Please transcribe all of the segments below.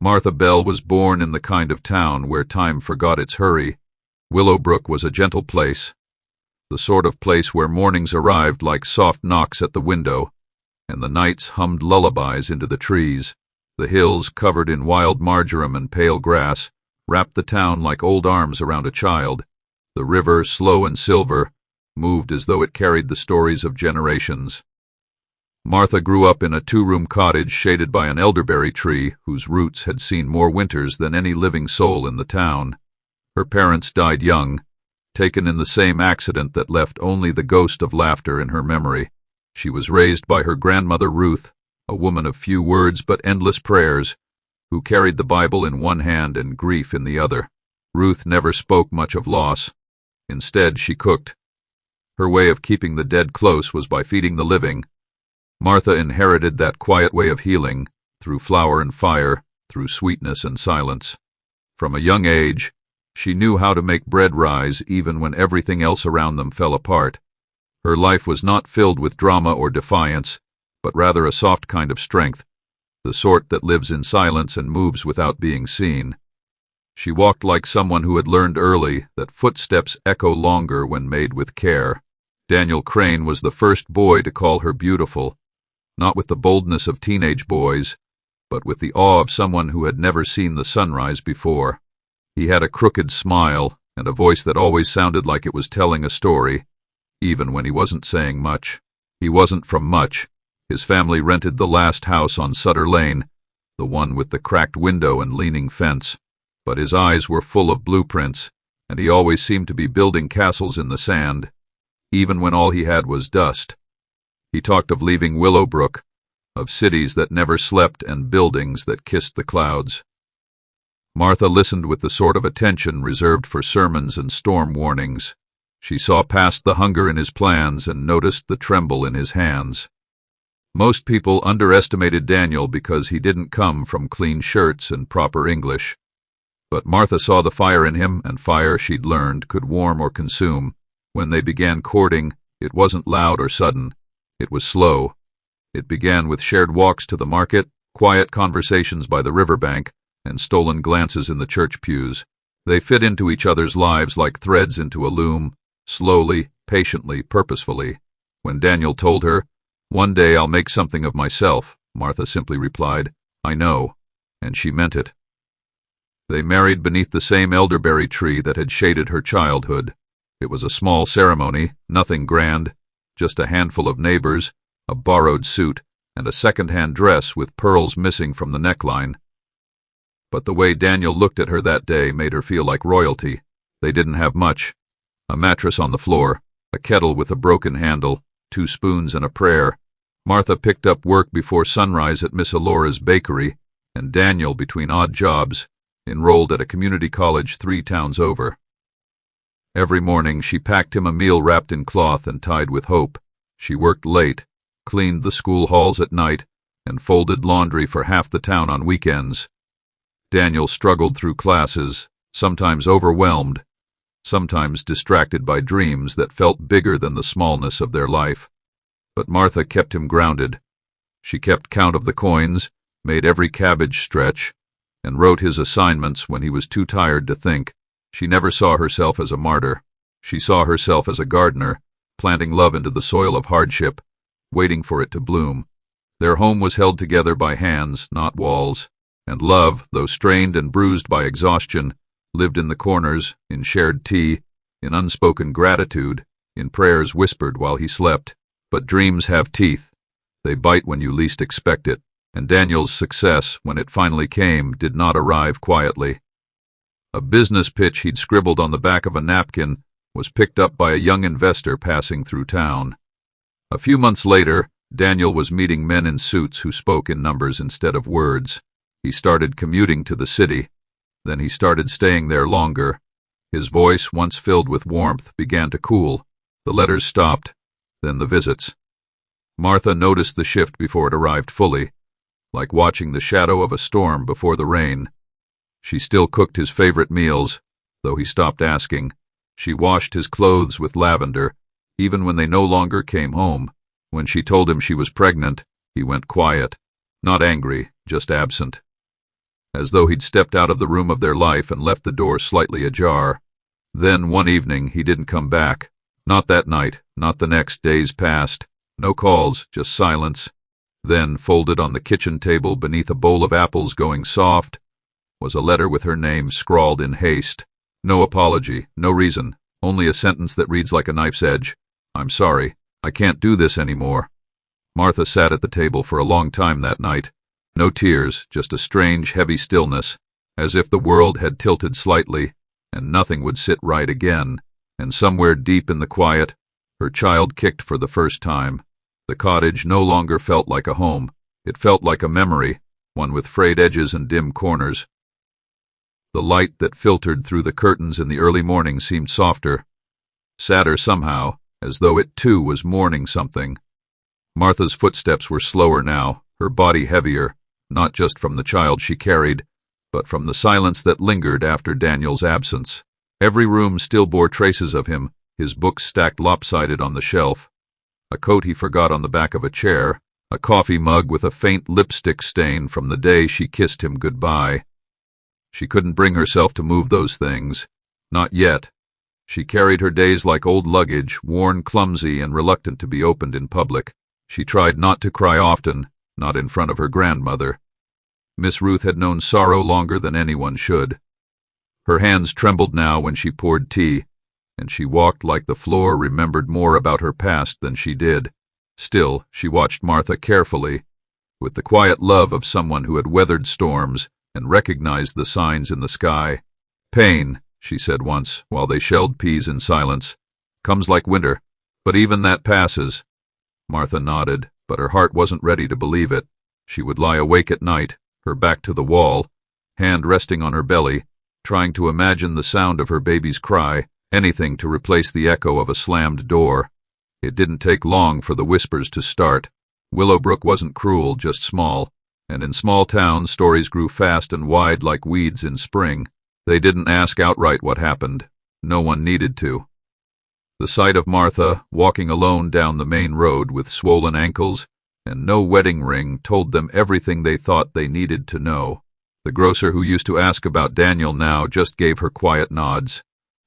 Martha Bell was born in the kind of town where time forgot its hurry. Willowbrook was a gentle place, the sort of place where mornings arrived like soft knocks at the window, and the nights hummed lullabies into the trees. The hills, covered in wild marjoram and pale grass, wrapped the town like old arms around a child. The river, slow and silver, moved as though it carried the stories of generations. Martha grew up in a two-room cottage shaded by an elderberry tree whose roots had seen more winters than any living soul in the town. Her parents died young, taken in the same accident that left only the ghost of laughter in her memory. She was raised by her grandmother Ruth, a woman of few words but endless prayers, who carried the Bible in one hand and grief in the other. Ruth never spoke much of loss. Instead, she cooked. Her way of keeping the dead close was by feeding the living. Martha inherited that quiet way of healing, through flour and fire, through sweetness and silence. From a young age, she knew how to make bread rise even when everything else around them fell apart. Her life was not filled with drama or defiance, but rather a soft kind of strength, the sort that lives in silence and moves without being seen. She walked like someone who had learned early that footsteps echo longer when made with care. Daniel Crane was the first boy to call her beautiful, not with the boldness of teenage boys, but with the awe of someone who had never seen the sunrise before. He had a crooked smile and a voice that always sounded like it was telling a story, even when he wasn't saying much. He wasn't from much. His family rented the last house on Sutter Lane, the one with the cracked window and leaning fence, but his eyes were full of blueprints, and he always seemed to be building castles in the sand, even when all he had was dust. He talked of leaving Willowbrook, of cities that never slept and buildings that kissed the clouds. Martha listened with the sort of attention reserved for sermons and storm warnings. She saw past the hunger in his plans and noticed the tremble in his hands. Most people underestimated Daniel because he didn't come from clean shirts and proper English. But Martha saw the fire in him, and fire, she'd learned, could warm or consume. When they began courting, it wasn't loud or sudden. It was slow. It began with shared walks to the market, quiet conversations by the riverbank, and stolen glances in the church pews. They fit into each other's lives like threads into a loom, slowly, patiently, purposefully. When Daniel told her, "One day I'll make something of myself," Martha simply replied, "I know," and she meant it. They married beneath the same elderberry tree that had shaded her childhood. It was a small ceremony, nothing grand, just a handful of neighbors, a borrowed suit, and a second-hand dress with pearls missing from the neckline. But the way Daniel looked at her that day made her feel like royalty. They didn't have much. A mattress on the floor, a kettle with a broken handle, 2 spoons and a prayer. Martha picked up work before sunrise at Miss Alora's bakery, and Daniel, between odd jobs, enrolled at a community college 3 towns over. Every morning she packed him a meal wrapped in cloth and tied with hope. She worked late, cleaned the school halls at night, and folded laundry for half the town on weekends. Daniel struggled through classes, sometimes overwhelmed, sometimes distracted by dreams that felt bigger than the smallness of their life. But Martha kept him grounded. She kept count of the coins, made every cabbage stretch, and wrote his assignments when he was too tired to think. She never saw herself as a martyr. She saw herself as a gardener, planting love into the soil of hardship, waiting for it to bloom. Their home was held together by hands, not walls, and love, though strained and bruised by exhaustion, lived in the corners, in shared tea, in unspoken gratitude, in prayers whispered while he slept. But dreams have teeth. They bite when you least expect it, and Daniel's success, when it finally came, did not arrive quietly. A business pitch he'd scribbled on the back of a napkin was picked up by a young investor passing through town. A few months later, Daniel was meeting men in suits who spoke in numbers instead of words. He started commuting to the city. Then he started staying there longer. His voice, once filled with warmth, began to cool. The letters stopped, then the visits. Martha noticed the shift before it arrived fully, like watching the shadow of a storm before the rain. She still cooked his favorite meals, though he stopped asking. She washed his clothes with lavender, even when they no longer came home. When she told him she was pregnant, he went quiet. Not angry, just absent. as though he'd stepped out of the room of their life and left the door slightly ajar. Then, one evening, he didn't come back. Not that night, not the next. Days passed. No calls, just silence. Then, folded on the kitchen table beneath a bowl of apples going soft, was a letter with her name scrawled in haste. No apology, no reason, only a sentence that reads like a knife's edge. "I'm sorry. I can't do this anymore." Martha sat at the table for a long time that night. No tears, just a strange, heavy stillness, as if the world had tilted slightly, and nothing would sit right again. And somewhere deep in the quiet, her child kicked for the first time. The cottage no longer felt like a home. It felt like a memory, one with frayed edges and dim corners. The light that filtered through the curtains in the early morning seemed softer, sadder somehow, as though it too was mourning something. Martha's footsteps were slower now, her body heavier, not just from the child she carried, but from the silence that lingered after Daniel's absence. Every room still bore traces of him, his books stacked lopsided on the shelf, a coat he forgot on the back of a chair, a coffee mug with a faint lipstick stain from the day she kissed him goodbye. She couldn't bring herself to move those things. Not yet. She carried her days like old luggage, worn, clumsy, and reluctant to be opened in public. She tried not to cry often, not in front of her grandmother. Miss Ruth had known sorrow longer than anyone should. Her hands trembled now when she poured tea, and she walked like the floor remembered more about her past than she did. Still, she watched Martha carefully, with the quiet love of someone who had weathered storms and recognized the signs in the sky. "Pain," she said once, while they shelled peas in silence, "comes like winter, but even that passes." Martha nodded, but her heart wasn't ready to believe it. She would lie awake at night, her back to the wall, hand resting on her belly, trying to imagine the sound of her baby's cry, anything to replace the echo of a slammed door. It didn't take long for the whispers to start. Willowbrook wasn't cruel, just small, and in small towns stories grew fast and wide like weeds in spring. They didn't ask outright what happened. No one needed to. The sight of Martha, walking alone down the main road with swollen ankles and no wedding ring, told them everything they thought they needed to know. The grocer who used to ask about Daniel now just gave her quiet nods.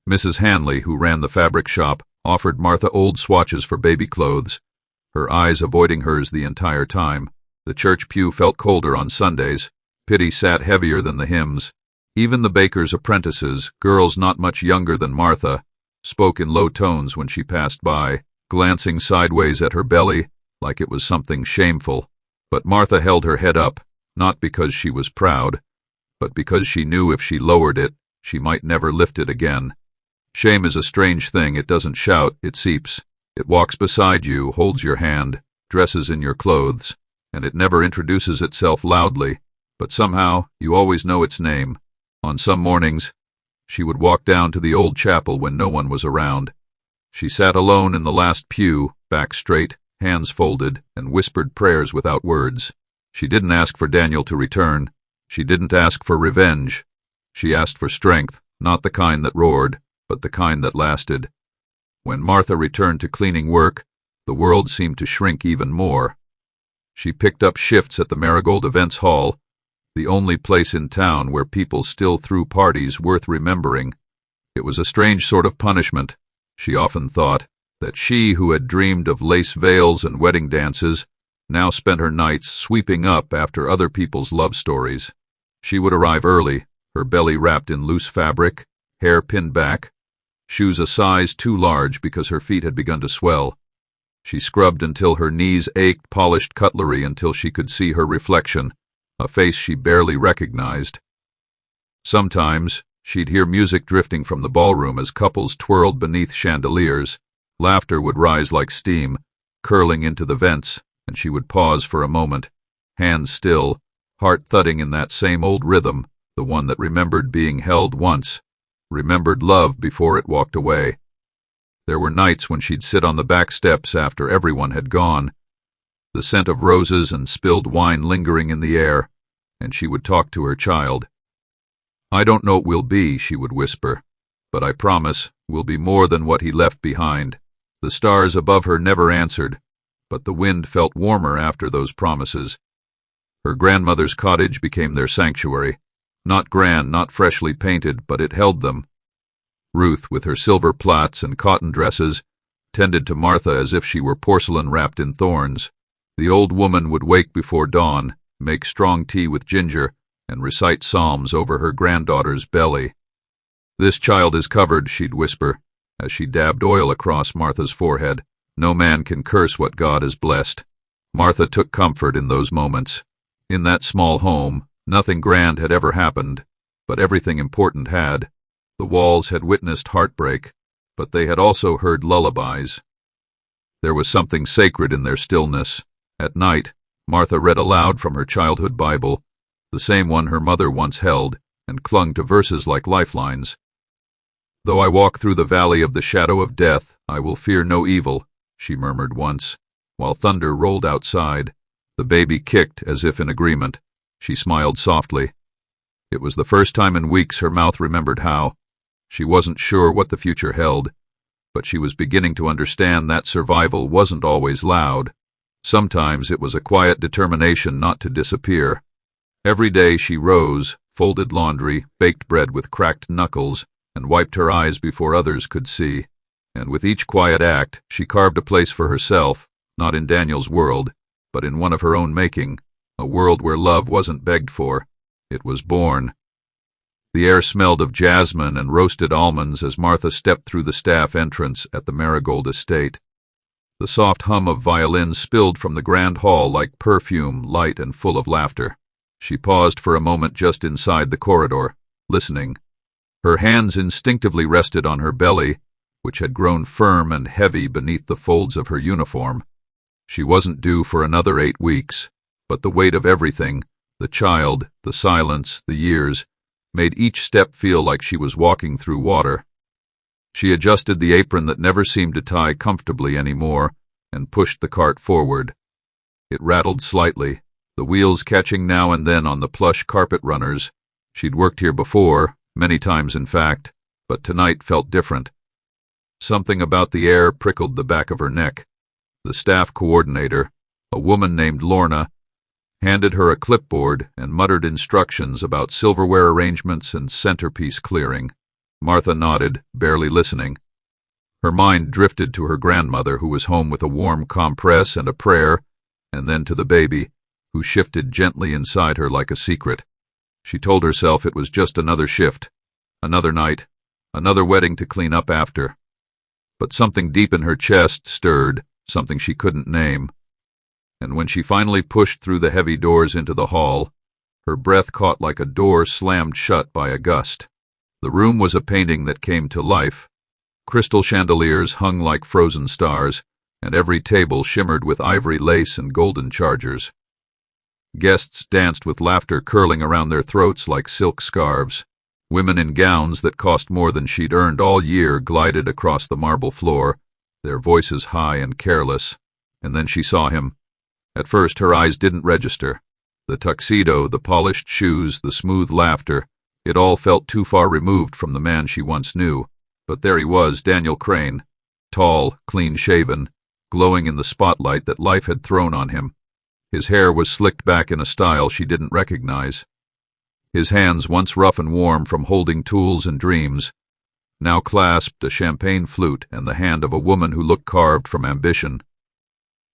Mrs. Hanley, who ran the fabric shop, offered Martha old swatches for baby clothes, her eyes avoiding hers the entire time. The church pew felt colder on Sundays. Pity sat heavier than the hymns. Even the baker's apprentices, girls not much younger than Martha, spoke in low tones when she passed by, glancing sideways at her belly like it was something shameful. But Martha held her head up, not because she was proud, but because she knew if she lowered it, she might never lift it again. Shame is a strange thing. It doesn't shout, it seeps. It walks beside you, holds your hand, dresses in your clothes, and it never introduces itself loudly, but somehow you always know its name. On some mornings, she would walk down to the old chapel when no one was around. She sat alone in the last pew, back straight, hands folded, and whispered prayers without words. She didn't ask for Daniel to return. She didn't ask for revenge. She asked for strength, not the kind that roared, but the kind that lasted. When Martha returned to cleaning work, the world seemed to shrink even more. She picked up shifts at the Marigold Events Hall, the only place in town where people still threw parties worth remembering. It was a strange sort of punishment, she often thought, that she who had dreamed of lace veils and wedding dances now spent her nights sweeping up after other people's love stories. She would arrive early, her belly wrapped in loose fabric, hair pinned back, shoes a size too large because her feet had begun to swell. She scrubbed until her knees ached, polished cutlery until she could see her reflection, a face she barely recognized. Sometimes, she'd hear music drifting from the ballroom as couples twirled beneath chandeliers. Laughter would rise like steam, curling into the vents, and she would pause for a moment, hands still, heart thudding in that same old rhythm, the one that remembered being held once, remembered love before it walked away. There were nights when she'd sit on the back steps after everyone had gone, the scent of roses and spilled wine lingering in the air, and she would talk to her child. "I don't know what we'll be," she would whisper, "but I promise we'll be more than what he left behind." The stars above her never answered, but the wind felt warmer after those promises. Her grandmother's cottage became their sanctuary. Not grand, not freshly painted, but it held them. Ruth, with her silver plaits and cotton dresses, tended to Martha as if she were porcelain wrapped in thorns. The old woman would wake before dawn, make strong tea with ginger, and recite psalms over her granddaughter's belly. "This child is covered," she'd whisper, as she dabbed oil across Martha's forehead. "No man can curse what God has blessed." Martha took comfort in those moments. In that small home, nothing grand had ever happened, but everything important had. The walls had witnessed heartbreak, but they had also heard lullabies. There was something sacred in their stillness. At night, Martha read aloud from her childhood Bible, the same one her mother once held, and clung to verses like lifelines. "Though I walk through the valley of the shadow of death, I will fear no evil," she murmured once, while thunder rolled outside. The baby kicked as if in agreement. She smiled softly. It was the first time in weeks her mouth remembered how. She wasn't sure what the future held, but she was beginning to understand that survival wasn't always loud. Sometimes it was a quiet determination not to disappear. Every day she rose, folded laundry, baked bread with cracked knuckles, and wiped her eyes before others could see. And with each quiet act, she carved a place for herself, not in Daniel's world, but in one of her own making, a world where love wasn't begged for. It was born. The air smelled of jasmine and roasted almonds as Martha stepped through the staff entrance at the Marigold estate. The soft hum of violins spilled from the grand hall like perfume, light and full of laughter. She paused for a moment just inside the corridor, listening. Her hands instinctively rested on her belly, which had grown firm and heavy beneath the folds of her uniform. She wasn't due for another 8 weeks, but the weight of everything, the child, the silence, the years, made each step feel like she was walking through water. She adjusted the apron that never seemed to tie comfortably anymore and pushed the cart forward. It rattled slightly, the wheels catching now and then on the plush carpet runners. She'd worked here before, many times in fact, but tonight felt different. Something about the air prickled the back of her neck. The staff coordinator, a woman named Lorna, handed her a clipboard and muttered instructions about silverware arrangements and centerpiece clearing. Martha nodded, barely listening. Her mind drifted to her grandmother, who was home with a warm compress and a prayer, and then to the baby, who shifted gently inside her like a secret. She told herself it was just another shift, another night, another wedding to clean up after. But something deep in her chest stirred, something she couldn't name. And when she finally pushed through the heavy doors into the hall, her breath caught like a door slammed shut by a gust. The room was a painting that came to life. Crystal chandeliers hung like frozen stars, and every table shimmered with ivory lace and golden chargers. Guests danced with laughter curling around their throats like silk scarves. Women in gowns that cost more than she'd earned all year glided across the marble floor, their voices high and careless. And then she saw him. At first her eyes didn't register. The tuxedo, the polished shoes, the smooth laughter, it all felt too far removed from the man she once knew. But there he was, Daniel Crane, tall, clean-shaven, glowing in the spotlight that life had thrown on him. His hair was slicked back in a style she didn't recognize. His hands, once rough and warm from holding tools and dreams, now clasped a champagne flute and the hand of a woman who looked carved from ambition.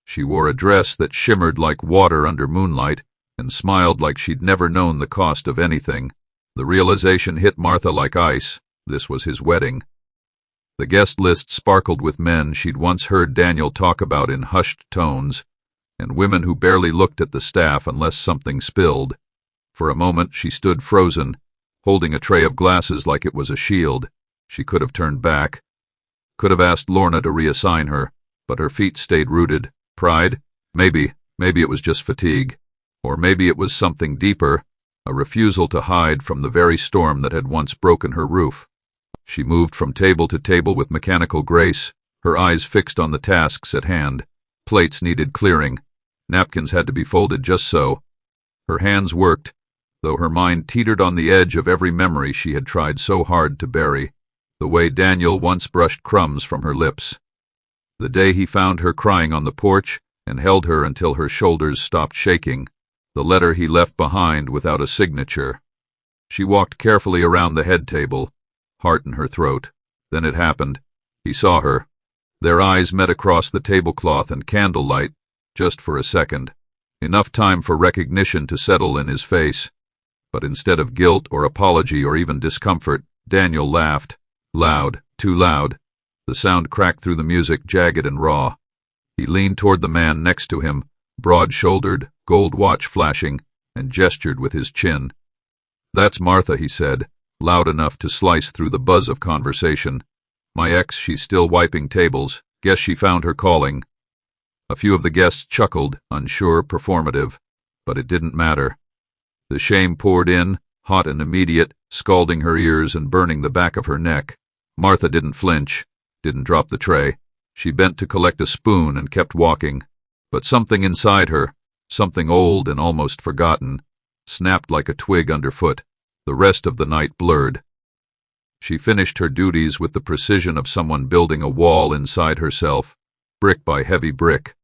She wore a dress that shimmered like water under moonlight and smiled like she'd never known the cost of anything. The realization hit Martha like ice. This was his wedding. The guest list sparkled with men she'd once heard Daniel talk about in hushed tones, and women who barely looked at the staff unless something spilled. For a moment she stood frozen, holding a tray of glasses like it was a shield. She could have turned back, could have asked Lorna to reassign her, but her feet stayed rooted. Pride? Maybe it was just fatigue. Or maybe it was something deeper, a refusal to hide from the very storm that had once broken her roof. She moved from table to table with mechanical grace, her eyes fixed on the tasks at hand. Plates needed clearing. Napkins had to be folded just so. Her hands worked, though her mind teetered on the edge of every memory she had tried so hard to bury, the way Daniel once brushed crumbs from her lips. The day he found her crying on the porch and held her until her shoulders stopped shaking. The letter he left behind without a signature. She walked carefully around the head table, heart in her throat. Then it happened. He saw her. Their eyes met across the tablecloth and candlelight, just for a second. Enough time for recognition to settle in his face. But instead of guilt or apology or even discomfort, Daniel laughed. Loud, too loud. The sound cracked through the music, jagged and raw. He leaned toward the man next to him, broad-shouldered, gold watch flashing, and gestured with his chin. "That's Martha," he said, loud enough to slice through the buzz of conversation. "My ex, she's still wiping tables. Guess she found her calling." A few of the guests chuckled, unsure, performative, but it didn't matter. The shame poured in, hot and immediate, scalding her ears and burning the back of her neck. Martha didn't flinch, didn't drop the tray. She bent to collect a spoon and kept walking. But something inside her, something old and almost forgotten, snapped like a twig underfoot. The rest of the night blurred. She finished her duties with the precision of someone building a wall inside herself, brick by heavy brick.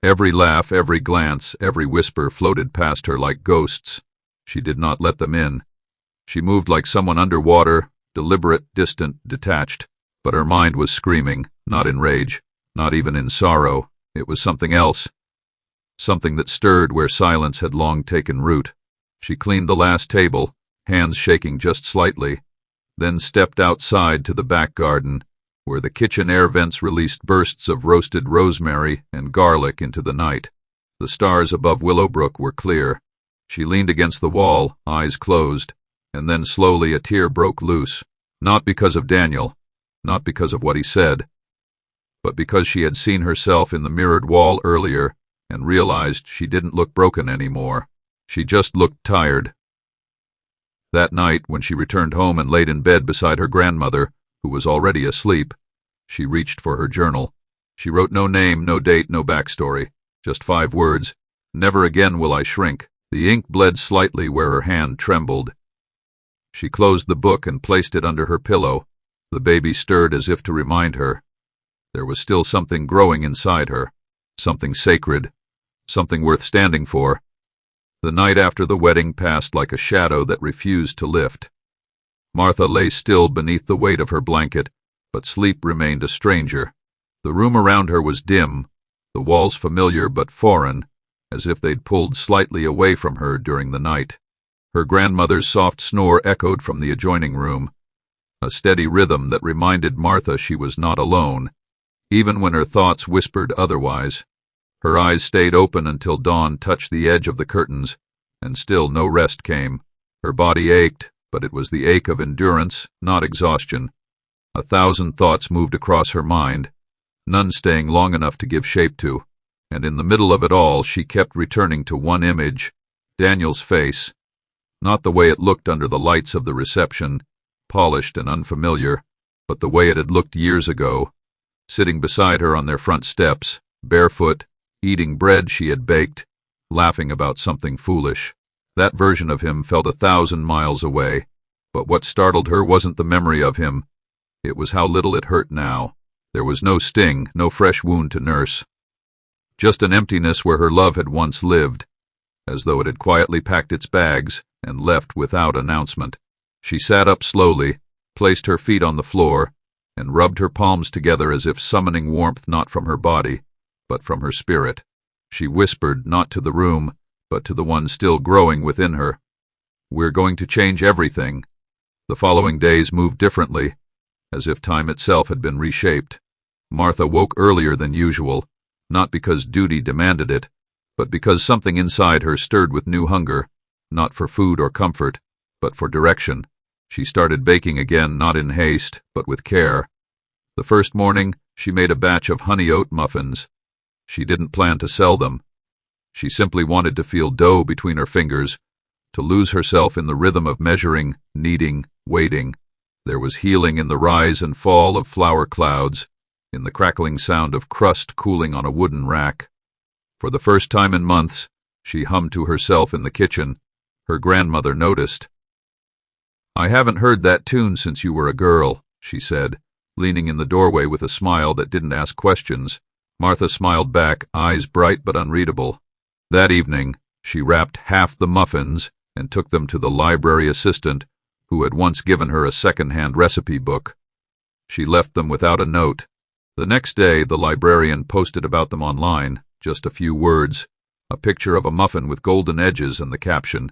Every laugh, every glance, every whisper floated past her like ghosts. She did not let them in. She moved like someone underwater, deliberate, distant, detached. But her mind was screaming, not in rage, not even in sorrow. It was something else. Something that stirred where silence had long taken root. She cleaned the last table, hands shaking just slightly, then stepped outside to the back garden, where the kitchen air vents released bursts of roasted rosemary and garlic into the night. The stars above Willowbrook were clear. She leaned against the wall, eyes closed, and then slowly a tear broke loose, not because of Daniel, not because of what he said, but because she had seen herself in the mirrored wall earlier and realized she didn't look broken anymore. She just looked tired. That night, when she returned home and laid in bed beside her grandmother, who was already asleep, she reached for her journal. She wrote no name, no date, no backstory, just 5 words. "Never again will I shrink." The ink bled slightly where her hand trembled. She closed the book and placed it under her pillow. The baby stirred as if to remind her. There was still something growing inside her, something sacred, something worth standing for. The night after the wedding passed like a shadow that refused to lift. Martha lay still beneath the weight of her blanket, but sleep remained a stranger. The room around her was dim, the walls familiar but foreign, as if they'd pulled slightly away from her during the night. Her grandmother's soft snore echoed from the adjoining room, a steady rhythm that reminded Martha she was not alone, even when her thoughts whispered otherwise. Her eyes stayed open until dawn touched the edge of the curtains, and still no rest came. Her body ached, but it was the ache of endurance, not exhaustion. 1,000 thoughts moved across her mind, none staying long enough to give shape to, and in the middle of it all she kept returning to one image, Daniel's face, not the way it looked under the lights of the reception, polished and unfamiliar, but the way it had looked years ago, sitting beside her on their front steps, barefoot, eating bread she had baked, laughing about something foolish. That version of him felt 1,000 miles away, but what startled her wasn't the memory of him. It was how little it hurt now. There was no sting, no fresh wound to nurse. Just an emptiness where her love had once lived, as though it had quietly packed its bags and left without announcement. She sat up slowly, placed her feet on the floor, and rubbed her palms together as if summoning warmth not from her body, but from her spirit. She whispered not to the room, but to the one still growing within her. "We're going to change everything." The following days moved differently, as if time itself had been reshaped. Martha woke earlier than usual, not because duty demanded it, but because something inside her stirred with new hunger, not for food or comfort, but for direction. She started baking again, not in haste, but with care. The first morning, she made a batch of honey oat muffins. She didn't plan to sell them. She simply wanted to feel dough between her fingers, to lose herself in the rhythm of measuring, kneading, waiting. There was healing in the rise and fall of flour clouds, in the crackling sound of crust cooling on a wooden rack. For the first time in months, she hummed to herself in the kitchen. Her grandmother noticed. "I haven't heard that tune since you were a girl," she said, leaning in the doorway with a smile that didn't ask questions. Martha smiled back, eyes bright but unreadable. That evening, she wrapped half the muffins and took them to the library assistant who had once given her a second-hand recipe book. She left them without a note. The next day, the librarian posted about them online, just a few words, a picture of a muffin with golden edges and the caption,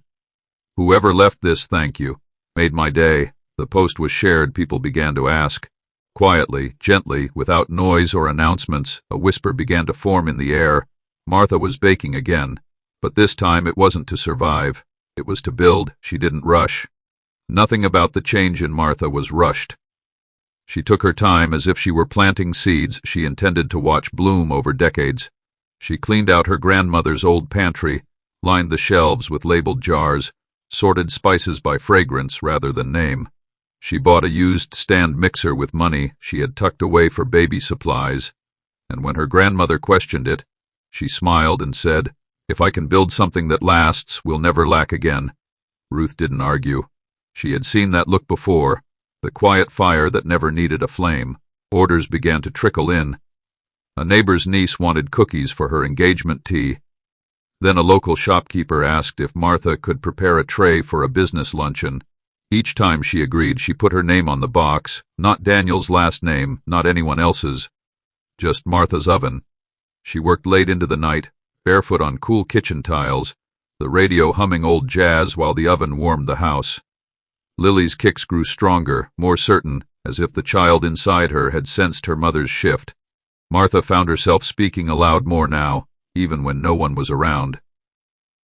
"Whoever left this, thank you. Made my day." The post was shared. People began to ask. Quietly, gently, without noise or announcements, a whisper began to form in the air. Martha was baking again, but this time it wasn't to survive. It was to build. She didn't rush. Nothing about the change in Martha was rushed. She took her time as if she were planting seeds she intended to watch bloom over decades. She cleaned out her grandmother's old pantry, lined the shelves with labeled jars, sorted spices by fragrance rather than name. She bought a used stand mixer with money she had tucked away for baby supplies, and when her grandmother questioned it, she smiled and said, "If I can build something that lasts, we'll never lack again." Ruth didn't argue. She had seen that look before, the quiet fire that never needed a flame. Orders began to trickle in. A neighbor's niece wanted cookies for her engagement tea. Then a local shopkeeper asked if Martha could prepare a tray for a business luncheon. Each time she agreed, she put her name on the box, not Daniel's last name, not anyone else's, just Martha's Oven. She worked late into the night, barefoot on cool kitchen tiles, the radio humming old jazz while the oven warmed the house. Lily's kicks grew stronger, more certain, as if the child inside her had sensed her mother's shift. Martha found herself speaking aloud more now, even when no one was around.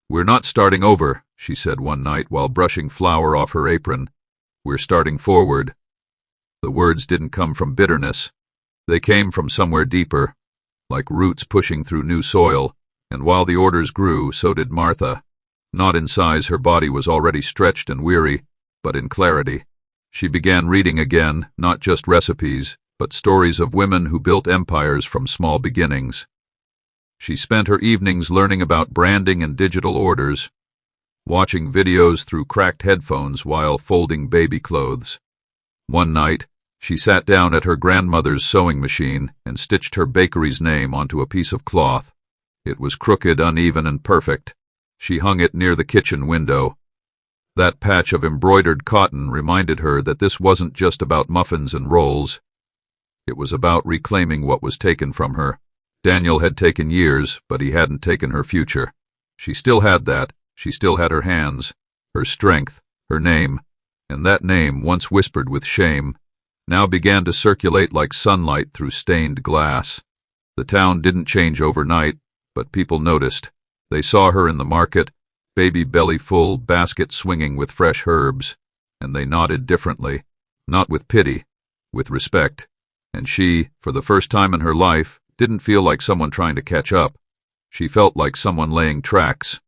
"We're not starting over," she said one night while brushing flour off her apron. "We're starting forward." The words didn't come from bitterness. They came from somewhere deeper, like roots pushing through new soil, and while the orders grew, so did Martha. Not in size, her body was already stretched and weary, but in clarity. She began reading again, not just recipes, but stories of women who built empires from small beginnings. She spent her evenings learning about branding and digital orders, watching videos through cracked headphones while folding baby clothes. One night, she sat down at her grandmother's sewing machine and stitched her bakery's name onto a piece of cloth. It was crooked, uneven, and perfect. She hung it near the kitchen window. That patch of embroidered cotton reminded her that this wasn't just about muffins and rolls. It was about reclaiming what was taken from her. Daniel had taken years, but he hadn't taken her future. She still had that. She still had her hands, her strength, her name, and that name, once whispered with shame, now began to circulate like sunlight through stained glass. The town didn't change overnight, but people noticed. They saw her in the market, baby belly full, basket swinging with fresh herbs, and they nodded differently, not with pity, with respect. And she, for the first time in her life, didn't feel like someone trying to catch up. She felt like someone laying tracks.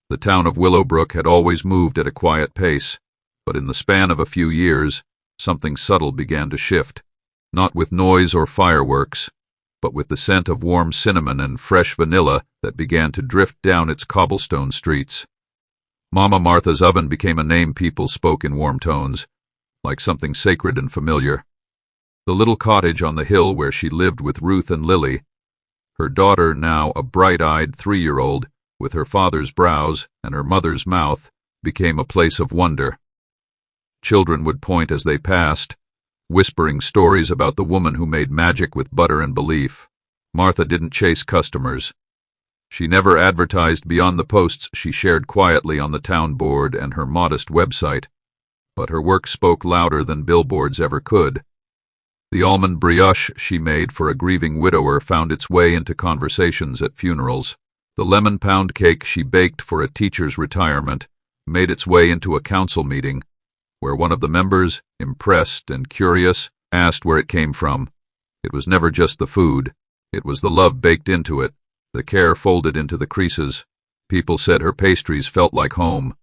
The town of Willowbrook had always moved at a quiet pace, but in the span of a few years, something subtle began to shift, not with noise or fireworks, but with the scent of warm cinnamon and fresh vanilla that began to drift down its cobblestone streets. Mama Martha's Oven became a name people spoke in warm tones, like something sacred and familiar. The little cottage on the hill where she lived with Ruth and Lily, her daughter now a bright-eyed 3-year-old, with her father's brows and her mother's mouth, became a place of wonder. Children would point as they passed, whispering stories about the woman who made magic with butter and belief. Martha didn't chase customers. She never advertised beyond the posts she shared quietly on the town board and her modest website, but her work spoke louder than billboards ever could. The almond brioche she made for a grieving widower found its way into conversations at funerals. The lemon pound cake she baked for a teacher's retirement made its way into a council meeting, where one of the members, impressed and curious, asked where it came from. It was never just the food. It was the love baked into it, the care folded into the creases. People said her pastries felt like home,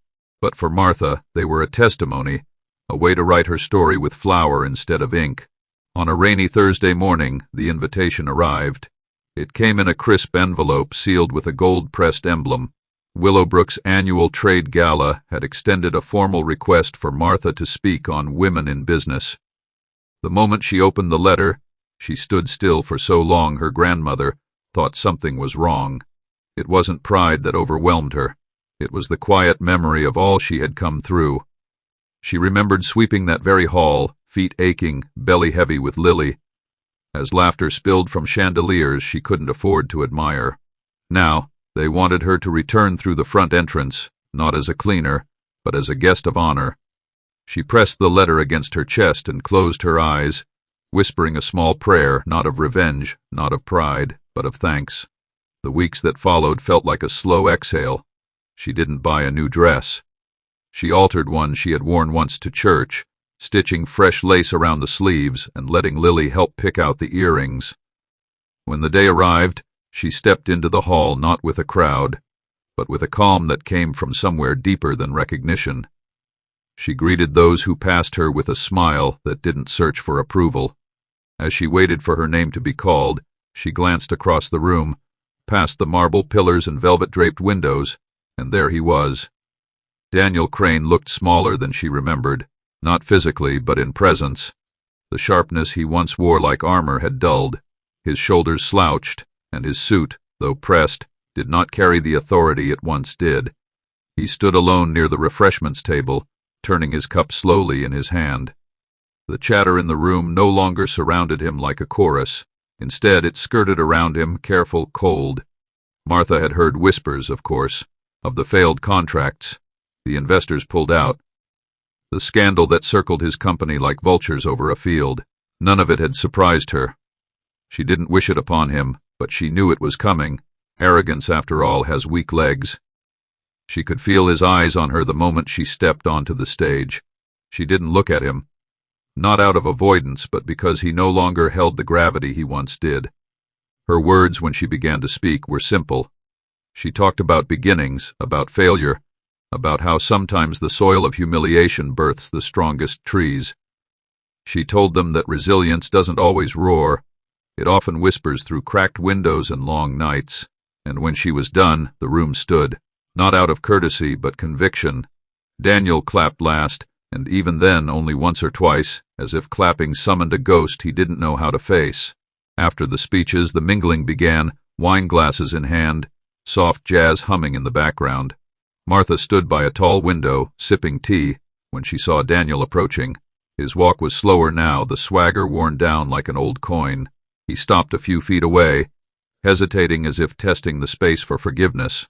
but for Martha, they were a testimony, a way to write her story with flour instead of ink. On a rainy Thursday morning, the invitation arrived. It came in a crisp envelope sealed with a gold-pressed emblem. Willowbrook's annual trade gala had extended a formal request for Martha to speak on women in business. The moment she opened the letter, she stood still for so long her grandmother thought something was wrong. It wasn't pride that overwhelmed her. It was the quiet memory of all she had come through. She remembered sweeping that very hall, feet aching, belly heavy with Lily, as laughter spilled from chandeliers she couldn't afford to admire. Now, they wanted her to return through the front entrance, not as a cleaner, but as a guest of honor. She pressed the letter against her chest and closed her eyes, whispering a small prayer, not of revenge, not of pride, but of thanks. The weeks that followed felt like a slow exhale. She didn't buy a new dress. She altered one she had worn once to church, stitching fresh lace around the sleeves and letting Lily help pick out the earrings. When the day arrived, she stepped into the hall not with a crowd, but with a calm that came from somewhere deeper than recognition. She greeted those who passed her with a smile that didn't search for approval. As she waited for her name to be called, she glanced across the room, past the marble pillars and velvet-draped windows, and there he was. Daniel Crane looked smaller than she remembered, not physically but in presence. The sharpness he once wore like armor had dulled, his shoulders slouched, and his suit, though pressed, did not carry the authority it once did. He stood alone near the refreshments table, turning his cup slowly in his hand. The chatter in the room no longer surrounded him like a chorus. Instead, it skirted around him, careful, cold. Martha had heard whispers, of course, of the failed contracts, the investors pulled out, the scandal that circled his company like vultures over a field. None of it had surprised her. She didn't wish it upon him, but she knew it was coming. Arrogance, after all, has weak legs. She could feel his eyes on her the moment she stepped onto the stage. She didn't look at him, not out of avoidance, but because he no longer held the gravity he once did. Her words, when she began to speak, were simple. She talked about beginnings, about failure, about how sometimes the soil of humiliation births the strongest trees. She told them that resilience doesn't always roar. It often whispers through cracked windows and long nights. And when she was done, the room stood, not out of courtesy but conviction. Daniel clapped last, and even then only once or twice, as if clapping summoned a ghost he didn't know how to face. After the speeches, the mingling began, wine glasses in hand, soft jazz humming in the background. Martha stood by a tall window, sipping tea, when she saw Daniel approaching. His walk was slower now, the swagger worn down like an old coin. He stopped a few feet away, hesitating as if testing the space for forgiveness.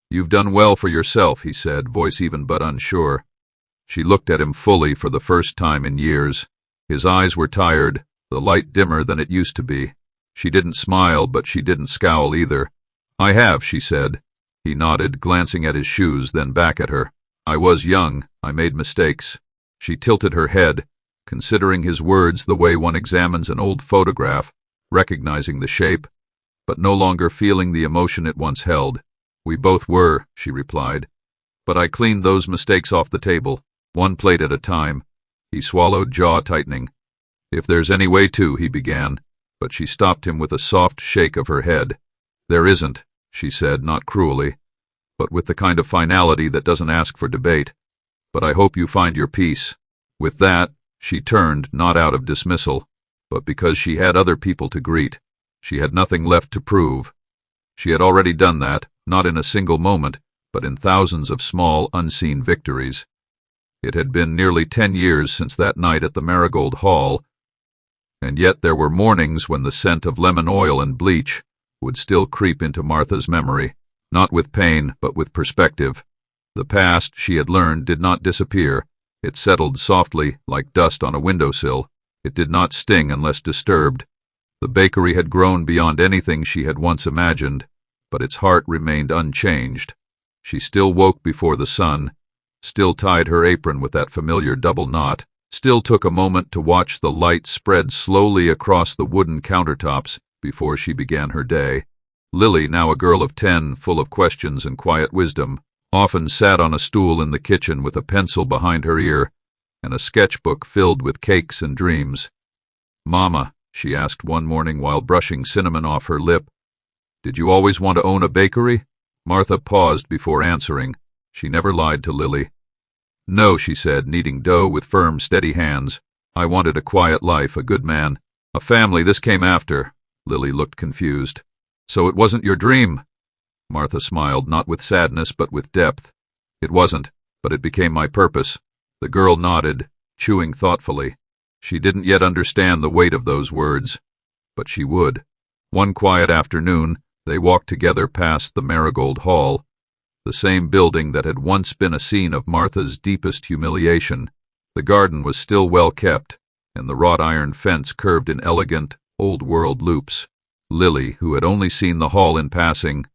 "You've done well for yourself," he said, voice even but unsure. She looked at him fully for the first time in years. His eyes were tired, the light dimmer than it used to be. She didn't smile, but she didn't scowl either. "I have," she said. He nodded, glancing at his shoes, then back at her. "I was young. I made mistakes." She tilted her head, considering his words the way one examines an old photograph, recognizing the shape, but no longer feeling the emotion it once held. "We both were," she replied. "But I cleaned those mistakes off the table, one plate at a time." He swallowed, jaw tightening. "If there's any way to," he began, but she stopped him with a soft shake of her head. "There isn't," she said, not cruelly, but with the kind of finality that doesn't ask for debate. "But I hope you find your peace." With that, she turned, not out of dismissal, but because she had other people to greet. She had nothing left to prove. She had already done that, not in a single moment, but in thousands of small, unseen victories. It had been nearly 10 years since that night at the Marigold Hall, and yet there were mornings when the scent of lemon oil and bleach would still creep into Martha's memory, not with pain, but with perspective. The past, she had learned, did not disappear. It settled softly, like dust on a windowsill. It did not sting unless disturbed. The bakery had grown beyond anything she had once imagined, but its heart remained unchanged. She still woke before the sun, still tied her apron with that familiar double knot, still took a moment to watch the light spread slowly across the wooden countertops before she began her day. Lily, now a girl of 10, full of questions and quiet wisdom, often sat on a stool in the kitchen with a pencil behind her ear and a sketchbook filled with cakes and dreams. "Mama," she asked one morning while brushing cinnamon off her lip, "did you always want to own a bakery?" Martha paused before answering. She never lied to Lily. "No," she said, kneading dough with firm, steady hands. "I wanted a quiet life, a good man. A family, this came after." Lily looked confused. "So it wasn't your dream?" Martha smiled, not with sadness but with depth. "It wasn't, but it became my purpose. The girl nodded, chewing thoughtfully. She didn't yet understand the weight of those words, but she would. One quiet afternoon, they walked together past the Marigold Hall, the same building that had once been a scene of Martha's deepest humiliation. The garden was still well kept, and the wrought iron fence curved in elegant, old-world loops. Lily, who had only seen the hall in passing,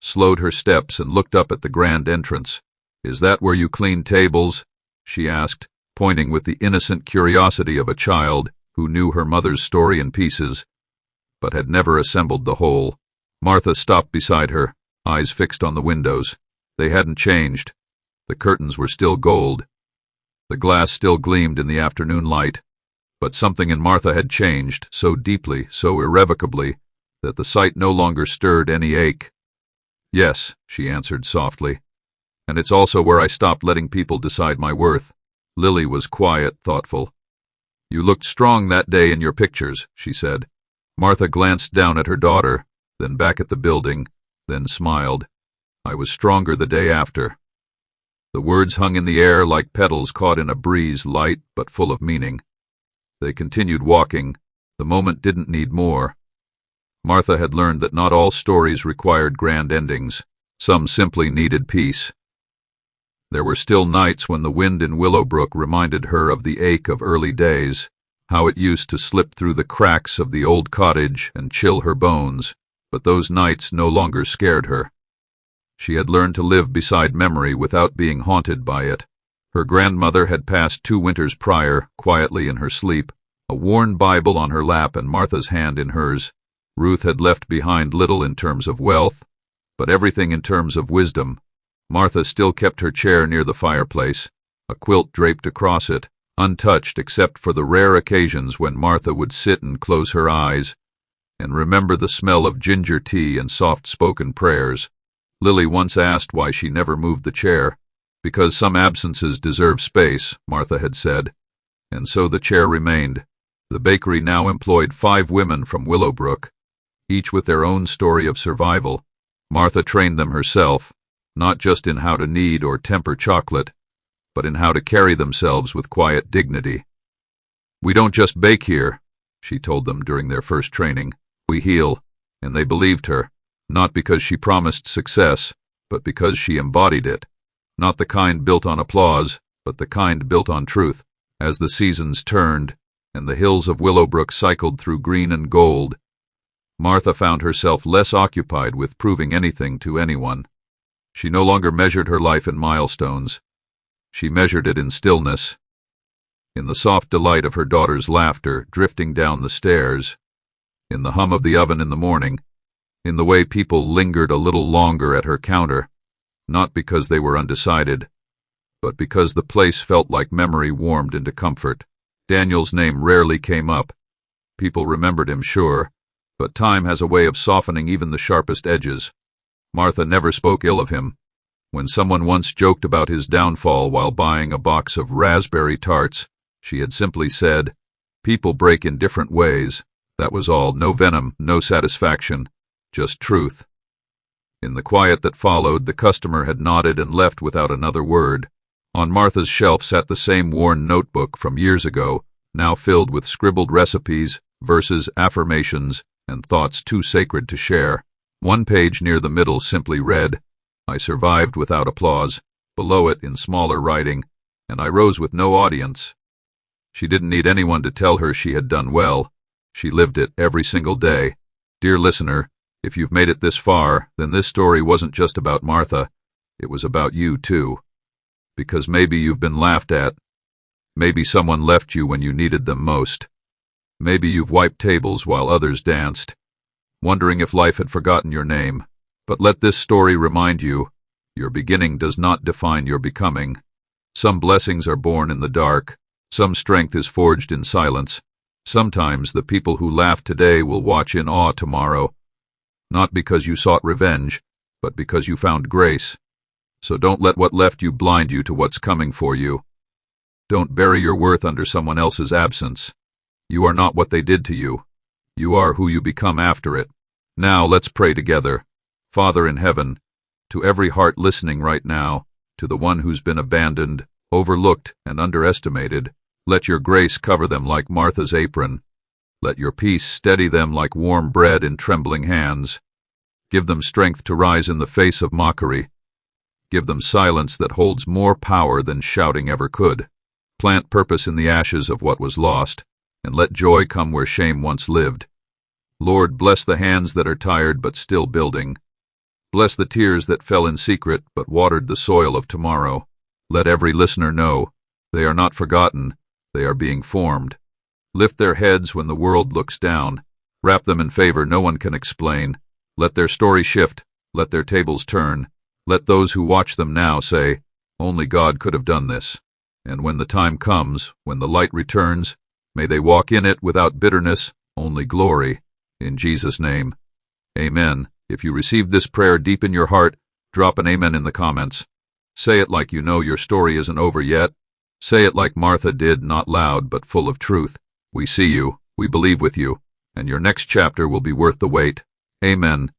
slowed her steps and looked up at the grand entrance. "Is that where you clean tables?" she asked, pointing with the innocent curiosity of a child who knew her mother's story in pieces, but had never assembled the whole. Martha stopped beside her, eyes fixed on the windows. They hadn't changed. The curtains were still gold. The glass still gleamed in the afternoon light. But something in Martha had changed so deeply, so irrevocably, that the sight no longer stirred any ache. "Yes," she answered softly. "And it's also where I stopped letting people decide my worth." Lily was quiet, thoughtful. "You looked strong that day in your pictures," she said. Martha glanced down at her daughter, then back at the building, then smiled. "I was stronger the day after." The words hung in the air like petals caught in a breeze, light but full of meaning. They continued walking. The moment didn't need more. Martha had learned that not all stories required grand endings. Some simply needed peace. There were still nights when the wind in Willowbrook reminded her of the ache of early days, how it used to slip through the cracks of the old cottage and chill her bones, but those nights no longer scared her. She had learned to live beside memory without being haunted by it. Her grandmother had passed 2 winters prior, quietly in her sleep, a worn Bible on her lap and Martha's hand in hers. Ruth had left behind little in terms of wealth, but everything in terms of wisdom. Martha still kept her chair near the fireplace, a quilt draped across it, untouched except for the rare occasions when Martha would sit and close her eyes and remember the smell of ginger tea and soft-spoken prayers. Lily once asked why she never moved the chair. "Because some absences deserve space," Martha had said, and so the chair remained. The bakery now employed 5 women from Willowbrook, each with their own story of survival. Martha trained them herself, not just in how to knead or temper chocolate, but in how to carry themselves with quiet dignity. "We don't just bake here," she told them during their first training. "We heal," and they believed her, not because she promised success, but because she embodied it. Not the kind built on applause, but the kind built on truth. As the seasons turned, and the hills of Willowbrook cycled through green and gold, Martha found herself less occupied with proving anything to anyone. She no longer measured her life in milestones. She measured it in stillness, in the soft delight of her daughter's laughter drifting down the stairs, in the hum of the oven in the morning, in the way people lingered a little longer at her counter, not because they were undecided, but because the place felt like memory warmed into comfort. Daniel's name rarely came up. People remembered him, sure, but time has a way of softening even the sharpest edges. Martha never spoke ill of him. When someone once joked about his downfall while buying a box of raspberry tarts, she had simply said, "People break in different ways." That was all. No venom, no satisfaction, just truth. In the quiet that followed, the customer had nodded and left without another word. On Martha's shelf sat the same worn notebook from years ago, now filled with scribbled recipes, verses, affirmations, and thoughts too sacred to share. One page near the middle simply read, "I survived without applause." Below it, in smaller writing, "And I rose with no audience." She didn't need anyone to tell her she had done well. She lived it every single day. Dear listener, if you've made it this far, then this story wasn't just about Martha. It was about you, too. Because maybe you've been laughed at. Maybe someone left you when you needed them most. Maybe you've wiped tables while others danced, wondering if life had forgotten your name. But let this story remind you, your beginning does not define your becoming. Some blessings are born in the dark. Some strength is forged in silence. Sometimes the people who laugh today will watch in awe tomorrow, not because you sought revenge, but because you found grace. So don't let what left you blind you to what's coming for you. Don't bury your worth under someone else's absence. You are not what they did to you. You are who you become after it. Now let's pray together. Father in heaven, to every heart listening right now, to the one who's been abandoned, overlooked and underestimated. Let your grace cover them like Martha's apron. Let your peace steady them like warm bread in trembling hands. Give them strength to rise in the face of mockery. Give them silence that holds more power than shouting ever could. Plant purpose in the ashes of what was lost, and let joy come where shame once lived. Lord, bless the hands that are tired but still building. Bless the tears that fell in secret but watered the soil of tomorrow. Let every listener know they are not forgotten, they are being formed. Lift their heads when the world looks down. Wrap them in favor no one can explain. Let their story shift, let their tables turn. Let those who watch them now say, only God could have done this. And when the time comes, when the light returns, may they walk in it without bitterness, only glory. In Jesus' name, amen. If you received this prayer deep in your heart, drop an amen in the comments. Say it like you know your story isn't over yet. Say it like Martha did, not loud but full of truth. We see you, we believe with you, and your next chapter will be worth the wait. Amen.